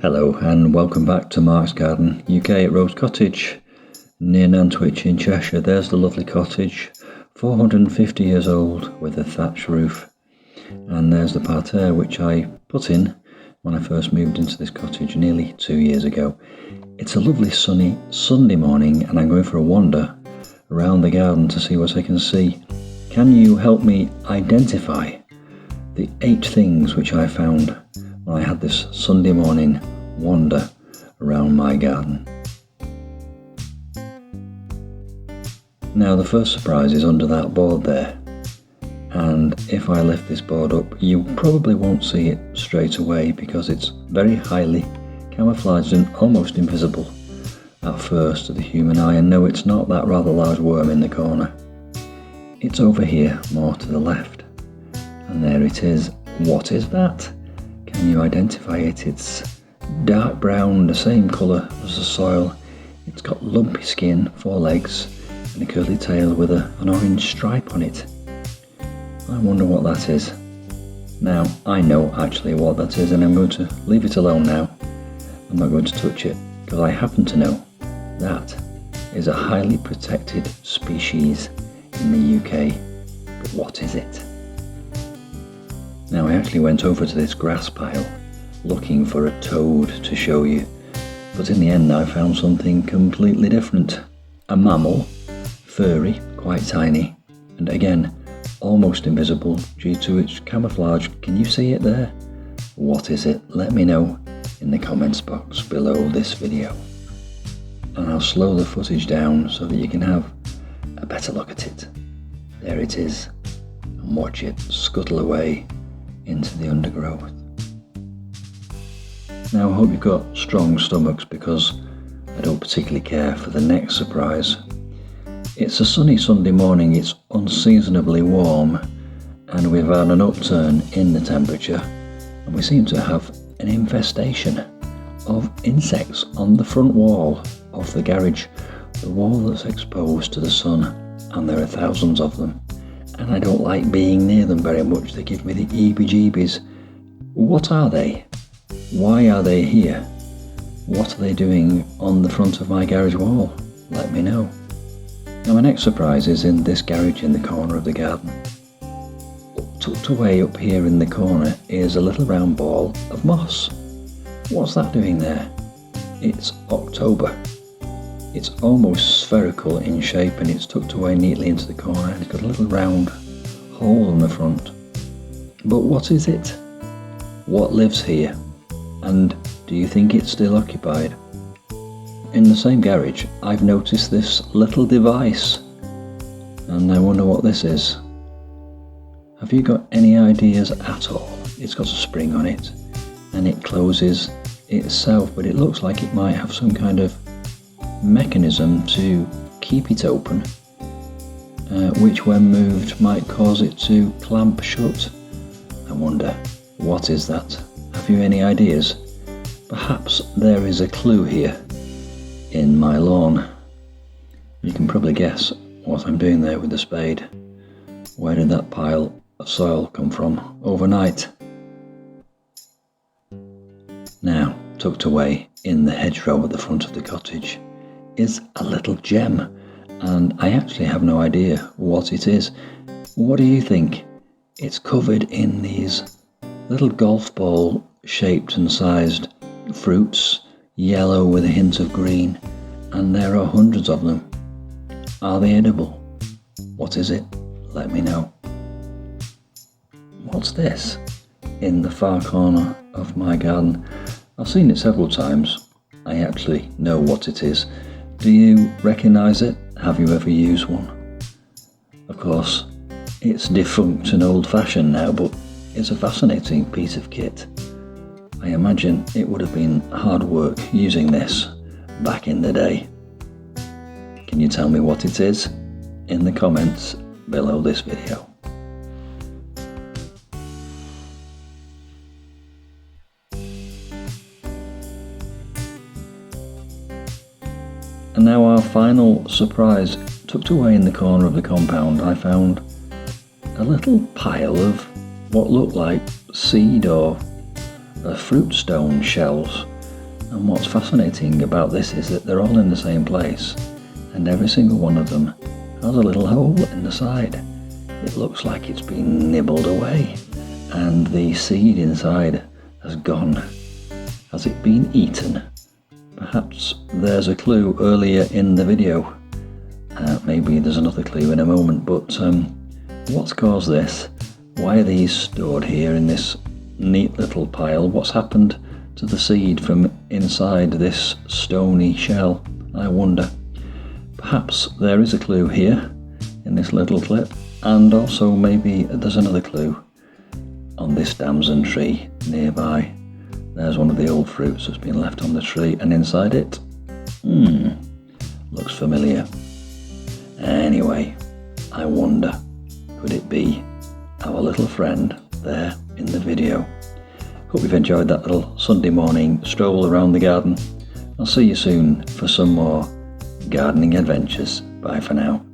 Hello and welcome back to Mark's Garden UK at Rose Cottage near Nantwich in Cheshire. There's the lovely cottage, 450 years old with a thatched roof, and there's the parterre which I put in when I first moved into this cottage nearly 2 years ago. It's a lovely sunny Sunday morning and I'm going for a wander around the garden to see what I can see. Can you help me identify the 8 things which I found when I had this Sunday morning wander around my garden? Now the first surprise is under that board there, and if I lift this board up you probably won't see it straight away because it's very highly camouflaged and almost invisible at first to the human eye. And no, it's not that rather large worm in the corner. It's over here, more to the left, and there it is. What is that? Can you identify it? It's dark brown, the same colour as the soil. It's got lumpy skin, 4 legs and a curly tail with an orange stripe on it. I wonder what that is. Now, I know actually what that is and I'm going to leave it alone now. I'm not going to touch it because I happen to know that is a highly protected species in the UK. But what is it? Now I actually went over to this grass pile looking for a toad to show you, but in the end I found something completely different. A mammal, furry, quite tiny, and again almost invisible due to its camouflage. Can you see it there? What is it? Let me know in the comments box below this video, and I'll slow the footage down so that you can have a better look at it. There it is, and watch it scuttle away into the undergrowth. Now I hope you've got strong stomachs because I don't particularly care for the next surprise. It's a sunny Sunday morning, it's unseasonably warm and we've had an upturn in the temperature and we seem to have an infestation of insects on the front wall of the garage, the wall that's exposed to the sun, and there are thousands of them. And I don't like being near them very much. They give me the heebie-jeebies. What are they? Why are they here? What are they doing on the front of my garage wall? Let me know. Now my next surprise is in this garage in the corner of the garden. Tucked away up here in the corner is a little round ball of moss. What's that doing there? It's October. It's almost spherical in shape and it's tucked away neatly into the corner and it's got a little round hole on the front. But what is it? What lives here? And do you think it's still occupied? In the same garage I've noticed this little device and I wonder what this is. Have you got any ideas at all? It's got a spring on it and it closes itself, but it looks like it might have some kind of mechanism to keep it open, which when moved might cause it to clamp shut. I wonder, what is that? Have you any ideas? Perhaps there is a clue here in my lawn. You can probably guess what I'm doing there with the spade. Where did that pile of soil come from overnight? Now, tucked away in the hedgerow at the front of the cottage is a little gem, and I actually have no idea what it is. What do you think? It's covered in these little golf ball shaped and sized fruits, yellow with a hint of green, and there are hundreds of them. Are they edible? What is it? Let me know. What's this in the far corner of my garden? I've seen it several times. I actually know what it is. Do you recognise it? Have you ever used one? Of course, it's defunct and old-fashioned now, but it's a fascinating piece of kit. I imagine it would have been hard work using this back in the day. Can you tell me what it is? In the comments below this video. And now our final surprise. Tucked away in the corner of the compound I found a little pile of what looked like seed or fruit stone shells And what's fascinating about this is that they're all in the same place, and every single one of them has a little hole in the side. It looks like it's been nibbled away, and the seed inside has gone. Has it been eaten? Perhaps there's a clue earlier in the video. Maybe there's another clue in a moment, but what's caused this? Why are these stored here in this neat little pile? What's happened to the seed from inside this stony shell? I wonder. Perhaps there is a clue here in this little clip, and also maybe there's another clue on this damson tree nearby. There's one of the old fruits that's been left on the tree, and inside it, looks familiar. Anyway, I wonder, could it be our little friend there in the video? Hope you've enjoyed that little Sunday morning stroll around the garden. I'll see you soon for some more gardening adventures. Bye for now.